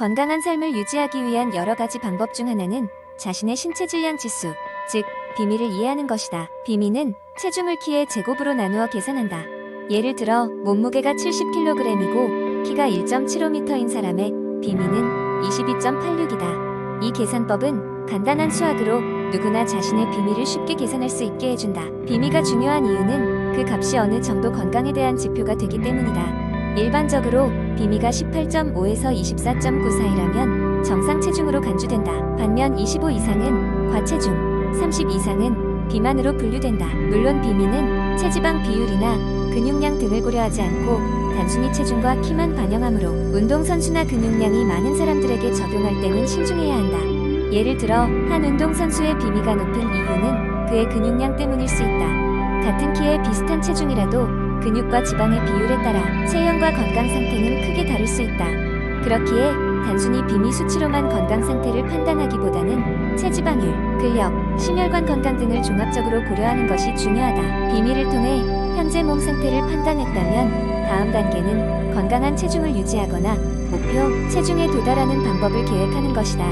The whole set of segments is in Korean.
건강한 삶을 유지하기 위한 여러 가지 방법 중 하나는 자신의 신체 질량 지수, 즉 비미를 이해하는 것이다. 비미는 체중을 키의 제곱으로 나누어 계산한다. 예를 들어 몸무게가 70kg이고 키가 1.75m인 사람의 비미는 22.86이다. 이 계산법은 간단한 수학으로 누구나 자신의 비미를 쉽게 계산할 수 있게 해준다. 비미가 중요한 이유는 그 값이 어느 정도 건강에 대한 지표가 되기 때문이다. 일반적으로 비미가 18.5에서 24.9 사이라면 정상 체중으로 간주된다. 반면 25 이상은 과체중, 30 이상은 비만으로 분류된다. 물론 비미는 체지방 비율이나 근육량 등을 고려하지 않고 단순히 체중과 키만 반영하므로 운동선수나 근육량이 많은 사람들에게 적용할 때는 신중해야 한다. 예를 들어 한 운동선수의 비미가 높은 이유는 그의 근육량 때문일 수 있다. 같은 키에 비슷한 체중이라도 근육과 지방의 비율에 따라 체형과 건강 상태는 크게 다를 수 있다. 그렇기에 단순히 비미 수치로만 건강 상태를 판단하기보다는 체지방률, 근력, 심혈관 건강 등을 종합적으로 고려하는 것이 중요하다. 비미를 통해 현재 몸 상태를 판단했다면 다음 단계는 건강한 체중을 유지하거나 목표 체중에 도달하는 방법을 계획하는 것이다.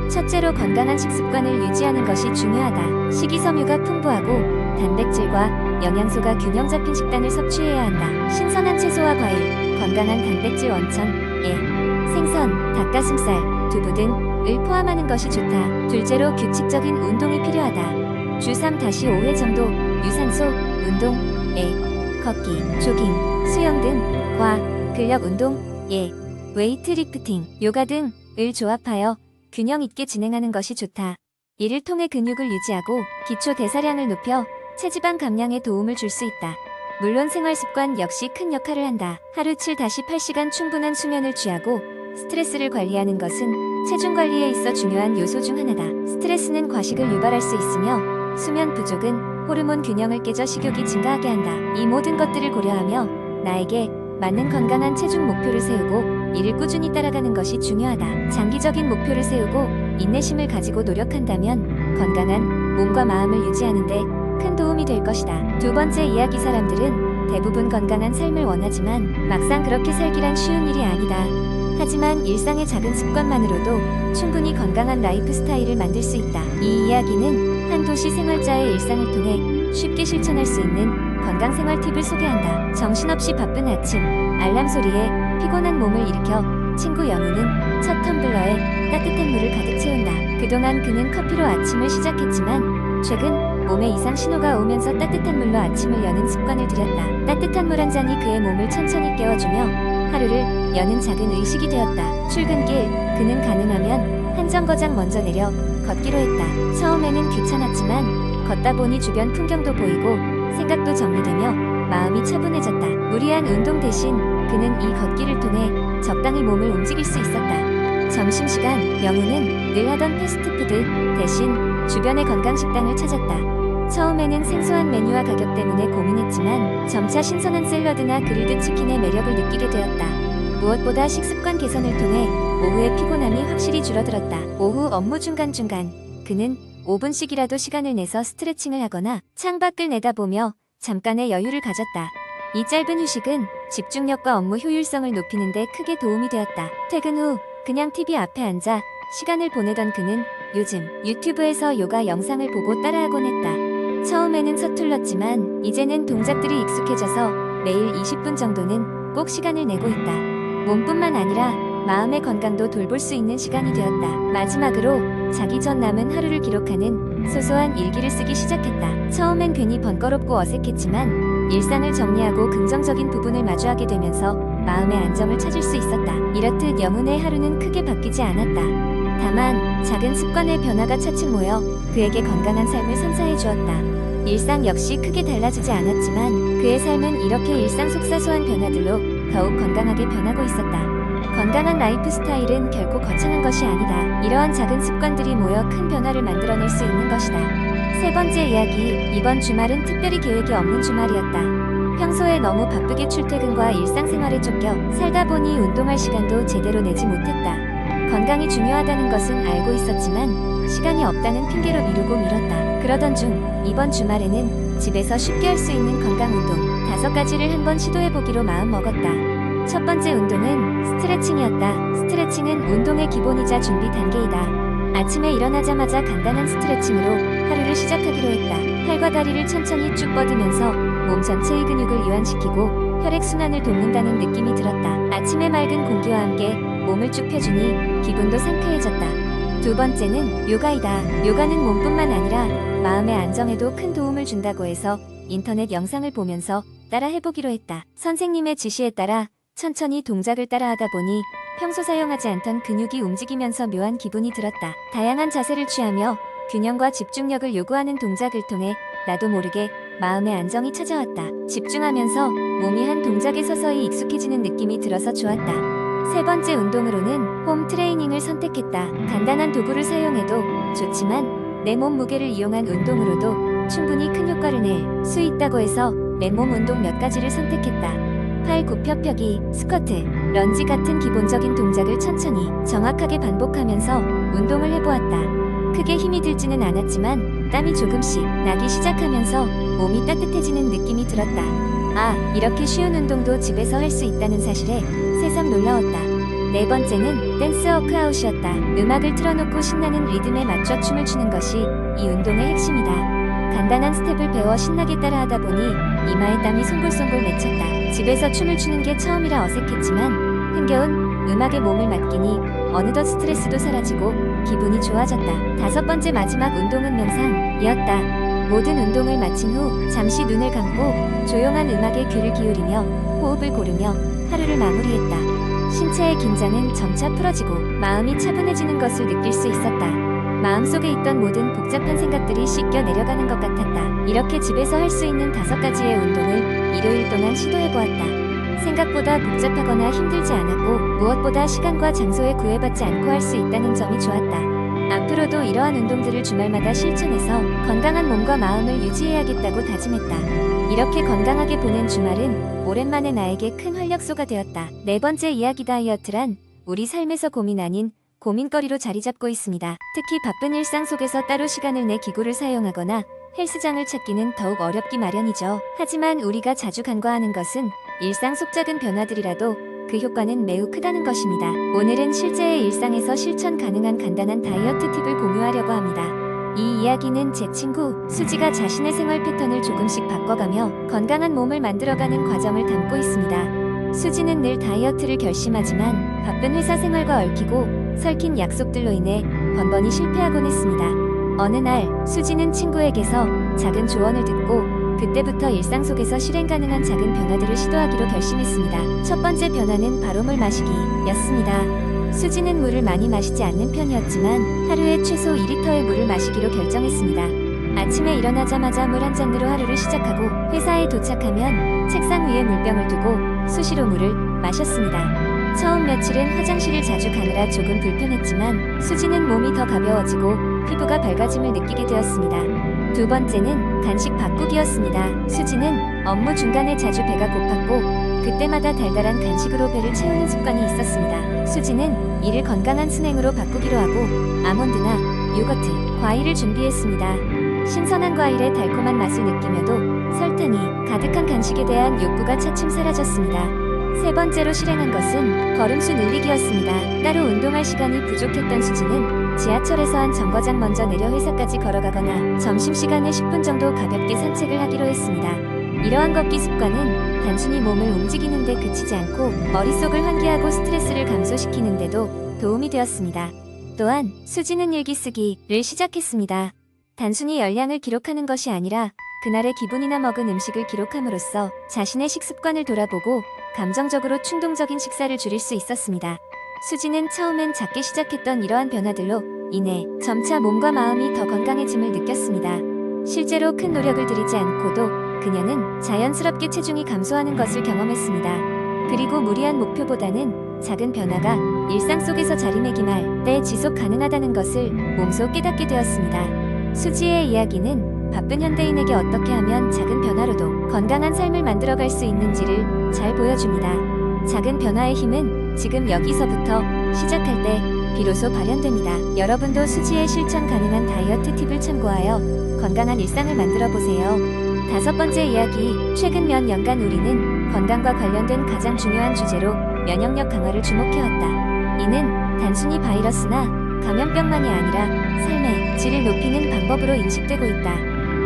첫째로 건강한 식습관을 유지하는 것이 중요하다. 식이섬유가 풍부하고 단백질과 영양소가 균형 잡힌 식단을 섭취해야 한다. 신선한 채소와 과일, 건강한 단백질 원천, 생선, 닭가슴살, 두부 등을 포함하는 것이 좋다. 둘째로 규칙적인 운동이 필요하다. 주 3-5회 정도 유산소 운동, 걷기, 조깅, 수영 등과 근력 운동, 웨이트리프팅, 요가 등을 조합하여 균형 있게 진행하는 것이 좋다. 이를 통해 근육을 유지하고 기초 대사량을 높여 체지방 감량에 도움을 줄 수 있다. 물론 생활습관 역시 큰 역할을 한다. 하루 7-8시간 충분한 수면을 취하고 스트레스를 관리하는 것은 체중 관리에 있어 중요한 요소 중 하나다. 스트레스는 과식을 유발할 수 있으며 수면 부족은 호르몬 균형을 깨져 식욕이 증가하게 한다. 이 모든 것들을 고려하며 나에게 맞는 건강한 체중 목표를 세우고 이를 꾸준히 따라가는 것이 중요하다. 장기적인 목표를 세우고 인내심을 가지고 노력한다면 건강한 몸과 마음을 유지하는 데 큰 도움이 될 것이다. 두 번째 이야기, 사람들은 대부분 건강한 삶을 원하지만 막상 그렇게 살기란 쉬운 일이 아니다. 하지만 일상의 작은 습관만으로도 충분히 건강한 라이프 스타일을 만들 수 있다. 이 이야기는 한 도시 생활자의 일상을 통해 쉽게 실천할 수 있는 건강생활 팁을 소개한다. 정신없이 바쁜 아침, 알람 소리에 피곤한 몸을 일으켜 친구 영우는 첫 텀블러에 따뜻한 물을 가득 채운다. 그동안 그는 커피로 아침을 시작했지만 최근 몸에 이상 신호가 오면서 따뜻한 물로 아침을 여는 습관을 들였다. 따뜻한 물 한 잔이 그의 몸을 천천히 깨워주며 하루를 여는 작은 의식이 되었다. 출근길, 그는 가능하면 한 정거장 먼저 내려 걷기로 했다. 처음에는 귀찮았지만 걷다 보니 주변 풍경도 보이고 생각도 정리되며 마음이 차분해졌다. 무리한 운동 대신 그는 이 걷기를 통해 적당히 몸을 움직일 수 있었다. 점심시간, 영우는 늘 하던 패스트푸드 대신 주변의 건강식당을 찾았다. 처음에는 생소한 메뉴와 가격 때문에 고민했지만 점차 신선한 샐러드나 그릴드 치킨의 매력을 느끼게 되었다. 무엇보다 식습관 개선을 통해 오후의 피곤함이 확실히 줄어들었다. 오후 업무 중간중간 그는 5분씩이라도 시간을 내서 스트레칭을 하거나 창밖을 내다보며 잠깐의 여유를 가졌다. 이 짧은 휴식은 집중력과 업무 효율성을 높이는 데 크게 도움이 되었다. 퇴근 후 그냥 TV 앞에 앉아 시간을 보내던 그는 요즘 유튜브에서 요가 영상을 보고 따라하곤 했다. 처음에는 서툴렀지만 이제는 동작들이 익숙해져서 매일 20분 정도는 꼭 시간을 내고 있다. 몸뿐만 아니라 마음의 건강도 돌볼 수 있는 시간이 되었다. 마지막으로 자기 전 남은 하루를 기록하는 소소한 일기를 쓰기 시작했다. 처음엔 괜히 번거롭고 어색했지만 일상을 정리하고 긍정적인 부분을 마주하게 되면서 마음의 안정을 찾을 수 있었다. 이렇듯 영훈의 하루는 크게 바뀌지 않았다. 다만 작은 습관의 변화가 차츰 모여 그에게 건강한 삶을 선사해 주었다. 일상 역시 크게 달라지지 않았지만 그의 삶은 이렇게 일상 속 사소한 변화들로 더욱 건강하게 변하고 있었다. 건강한 라이프 스타일은 결코 거창한 것이 아니다. 이러한 작은 습관들이 모여 큰 변화를 만들어낼 수 있는 것이다. 세 번째 이야기, 이번 주말은 특별히 계획이 없는 주말이었다. 평소에 너무 바쁘게 출퇴근과 일상생활에 쫓겨 살다 보니 운동할 시간도 제대로 내지 못했다. 건강이 중요하다는 것은 알고 있었지만 시간이 없다는 핑계로 미루고 미뤘다. 그러던 중 이번 주말에는 집에서 쉽게 할 수 있는 건강 운동 5가지를 한번 시도해보기로 마음먹었다. 첫 번째 운동은 스트레칭이었다. 스트레칭은 운동의 기본이자 준비 단계이다. 아침에 일어나자마자 간단한 스트레칭으로 하루를 시작하기로 했다. 팔과 다리를 천천히 쭉 뻗으면서 몸 전체의 근육을 이완시키고 혈액순환을 돕는다는 느낌이 들었다. 아침에 맑은 공기와 함께 몸을 쭉 펴주니 기분도 상쾌해졌다. 두 번째는 요가이다. 요가는 몸뿐만 아니라 마음의 안정에도 큰 도움을 준다고 해서 인터넷 영상을 보면서 따라 해보기로 했다. 선생님의 지시에 따라 천천히 동작을 따라하다 보니 평소 사용하지 않던 근육이 움직이면서 묘한 기분이 들었다. 다양한 자세를 취하며 균형과 집중력을 요구하는 동작을 통해 나도 모르게 마음의 안정이 찾아왔다. 집중하면서 몸이 한 동작에 서서히 익숙해지는 느낌이 들어서 좋았다. 세 번째 운동으로는 홈 트레이닝을 선택했다. 간단한 도구를 사용해도 좋지만 내 몸 무게를 이용한 운동으로도 충분히 큰 효과를 낼 수 있다고 해서 맨몸 운동 몇 가지를 선택했다. 팔 굽혀 펴기, 스쿼트, 런지 같은 기본적인 동작을 천천히 정확하게 반복하면서 운동을 해보았다. 크게 힘이 들지는 않았지만 땀이 조금씩 나기 시작하면서 몸이 따뜻해지는 느낌이 들었다. 아, 이렇게 쉬운 운동도 집에서 할 수 있다는 사실에 새삼 놀라웠다. 네 번째는 댄스 워크아웃이었다. 음악을 틀어놓고 신나는 리듬에 맞춰 춤을 추는 것이 이 운동의 핵심이다. 간단한 스텝을 배워 신나게 따라하다 보니 이마에 땀이 송골송골 맺혔다. 집에서 춤을 추는 게 처음이라 어색했지만 흥겨운 음악에 몸을 맡기니 어느덧 스트레스도 사라지고 기분이 좋아졌다. 다섯 번째 마지막 운동은 명상이었다. 모든 운동을 마친 후 잠시 눈을 감고 조용한 음악에 귀를 기울이며 호흡을 고르며 하루를 마무리했다. 신체의 긴장은 점차 풀어지고 마음이 차분해지는 것을 느낄 수 있었다. 마음속에 있던 모든 복잡한 생각들이 씻겨 내려가는 것 같았다. 이렇게 집에서 할 수 있는 5가지의 운동을 일요일 동안 시도해보았다. 생각보다 복잡하거나 힘들지 않았고 무엇보다 시간과 장소에 구애받지 않고 할 수 있다는 점이 좋았다. 앞으로도 이러한 운동들을 주말마다 실천해서 건강한 몸과 마음을 유지해야겠다고 다짐했다. 이렇게 건강하게 보낸 주말은 오랜만에 나에게 큰 활력소가 되었다. 네 번째 이야기 다이어트란 우리 삶에서 고민 아닌 고민거리로 자리 잡고 있습니다. 특히 바쁜 일상 속에서 따로 시간을 내 기구를 사용하거나 헬스장을 찾기는 더욱 어렵기 마련이죠. 하지만 우리가 자주 간과하는 것은 일상 속 작은 변화들이라도 그 효과는 매우 크다는 것입니다. 오늘은 실제의 일상에서 실천 가능한 간단한 다이어트 팁을 공유하려고 합니다. 이 이야기는 제 친구 수지가 자신의 생활 패턴을 조금씩 바꿔가며 건강한 몸을 만들어가는 과정을 담고 있습니다. 수지는 늘 다이어트를 결심하지만 바쁜 회사 생활과 얽히고 설킨 약속들로 인해 번번이 실패하곤 했습니다. 어느 날 수지는 친구에게서 작은 조언을 듣고 그때부터 일상 속에서 실행 가능한 작은 변화들을 시도하기로 결심했습니다. 첫 번째 변화는 바로 물 마시기였습니다. 수지는 물을 많이 마시지 않는 편이었지만 하루에 최소 2리터의 물을 마시기로 결정했습니다. 아침에 일어나자마자 물 한 잔으로 하루를 시작하고 회사에 도착하면 책상 위에 물병을 두고 수시로 물을 마셨습니다. 처음 며칠은 화장실을 자주 가느라 조금 불편했지만 수지는 몸이 더 가벼워지고 피부가 밝아짐을 느끼게 되었습니다. 두 번째는 간식 바꾸기였습니다. 수지는 업무 중간에 자주 배가 고팠고 그때마다 달달한 간식으로 배를 채우는 습관이 있었습니다. 수지는 이를 건강한 스낵으로 바꾸기로 하고 아몬드나 요거트, 과일을 준비했습니다. 신선한 과일의 달콤한 맛을 느끼며도 설탕이 가득한 간식에 대한 욕구가 차츰 사라졌습니다. 세 번째로 실행한 것은 걸음수 늘리기였습니다. 따로 운동할 시간이 부족했던 수지는 지하철에서 한 정거장 먼저 내려 회사까지 걸어가거나 점심시간에 10분 정도 가볍게 산책을 하기로 했습니다. 이러한 걷기 습관은 단순히 몸을 움직이는 데 그치지 않고 머릿속을 환기하고 스트레스를 감소시키는 데도 도움이 되었습니다. 또한 수지는 일기 쓰기를 시작했습니다. 단순히 열량을 기록하는 것이 아니라 그날의 기분이나 먹은 음식을 기록함으로써 자신의 식습관을 돌아보고 감정적으로 충동적인 식사를 줄일 수 있었습니다. 수지는 처음엔 작게 시작했던 이러한 변화들로 인해 점차 몸과 마음이 더 건강해짐을 느꼈습니다. 실제로 큰 노력을 들이지 않고도 그녀는 자연스럽게 체중이 감소하는 것을 경험했습니다. 그리고 무리한 목표보다는 작은 변화가 일상 속에서 자리매김할 때 지속 가능하다는 것을 몸소 깨닫게 되었습니다. 수지의 이야기는 바쁜 현대인에게 어떻게 하면 작은 변화로도 건강한 삶을 만들어갈 수 있는지를 잘 보여줍니다. 작은 변화의 힘은 지금 여기서부터 시작할 때 비로소 발현됩니다. 여러분도 수지의 실천 가능한 다이어트 팁을 참고하여 건강한 일상을 만들어 보세요. 5번째 이야기. 최근 몇 년간 우리는 건강과 관련된 가장 중요한 주제로 면역력 강화를 주목해왔다. 이는 단순히 바이러스나 감염병만이 아니라 삶의 질을 높이는 방법으로 인식되고 있다.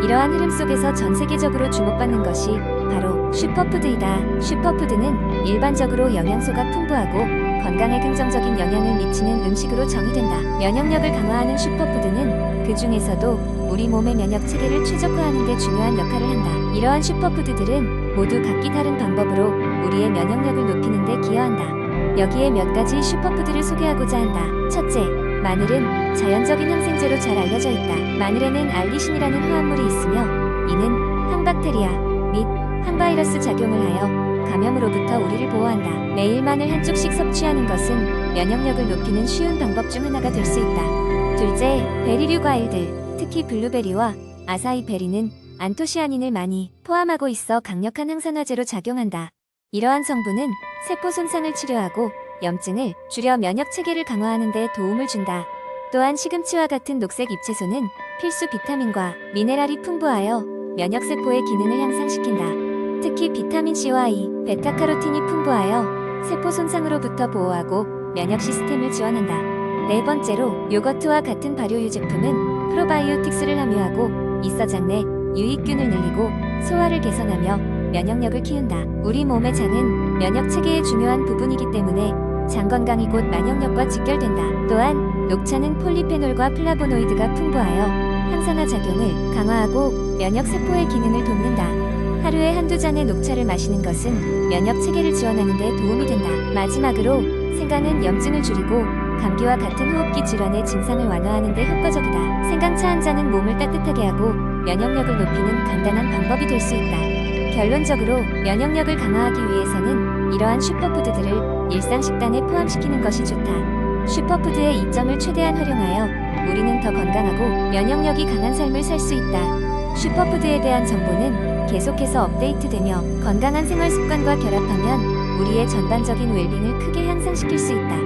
이러한 흐름 속에서 전 세계적으로 주목받는 것이 바로 슈퍼푸드이다. 슈퍼푸드는 일반적으로 영양소가 풍부하고 건강에 긍정적인 영향을 미치는 음식으로 정의된다. 면역력을 강화하는 슈퍼푸드는 그 중에서도 우리 몸의 면역 체계를 최적화하는 데 중요한 역할을 한다. 이러한 슈퍼푸드들은 모두 각기 다른 방법으로 우리의 면역력을 높이는 데 기여한다. 여기에 몇 가지 슈퍼푸드를 소개하고자 한다. 첫째, 마늘은 자연적인 항생제로 잘 알려져 있다. 마늘에는 알리신이라는 화합물이 있으며 이는 항박테리아 및 항바이러스 작용을 하여 감염으로부터 우리를 보호한다. 매일 마늘 한 쪽씩 섭취하는 것은 면역력을 높이는 쉬운 방법 중 하나가 될 수 있다. 둘째, 베리류 과일들, 특히 블루베리와 아사이베리는 안토시아닌을 많이 포함하고 있어 강력한 항산화제로 작용한다. 이러한 성분은 세포 손상을 치료하고 염증을 줄여 면역 체계를 강화하는 데 도움을 준다. 또한 시금치와 같은 녹색 잎채소는 필수 비타민과 미네랄이 풍부하여 면역 세포의 기능을 향상시킨다. 특히 비타민 C와 E, 베타카로틴이 풍부하여 세포 손상으로부터 보호하고 면역 시스템을 지원한다. 네 번째로, 요거트와 같은 발효 유제품은 프로바이오틱스를 함유하고 이서 내 유익균을 늘리고 소화를 개선하며 면역력을 키운다. 우리 몸의 장은 면역 체계의 중요한 부분이기 때문에 장 건강이 곧 면역력과 직결된다. 또한 녹차는 폴리페놀과 플라보노이드가 풍부하여 항산화 작용을 강화하고 면역 세포의 기능을 돕는다. 하루에 한두 잔의 녹차를 마시는 것은 면역 체계를 지원하는 데 도움이 된다. 마지막으로, 생강은 염증을 줄이고 감기와 같은 호흡기 질환의 증상을 완화하는 데 효과적이다. 생강차 한 잔은 몸을 따뜻하게 하고 면역력을 높이는 간단한 방법이 될 수 있다. 결론적으로 면역력을 강화하기 위해서는 이러한 슈퍼푸드들을 일상 식단에 포함시키는 것이 좋다. 슈퍼푸드의 이점을 최대한 활용하여 우리는 더 건강하고 면역력이 강한 삶을 살 수 있다. 슈퍼푸드에 대한 정보는 계속해서 업데이트되며 건강한 생활 습관과 결합하면 우리의 전반적인 웰빙을 크게 향상시킬 수 있다.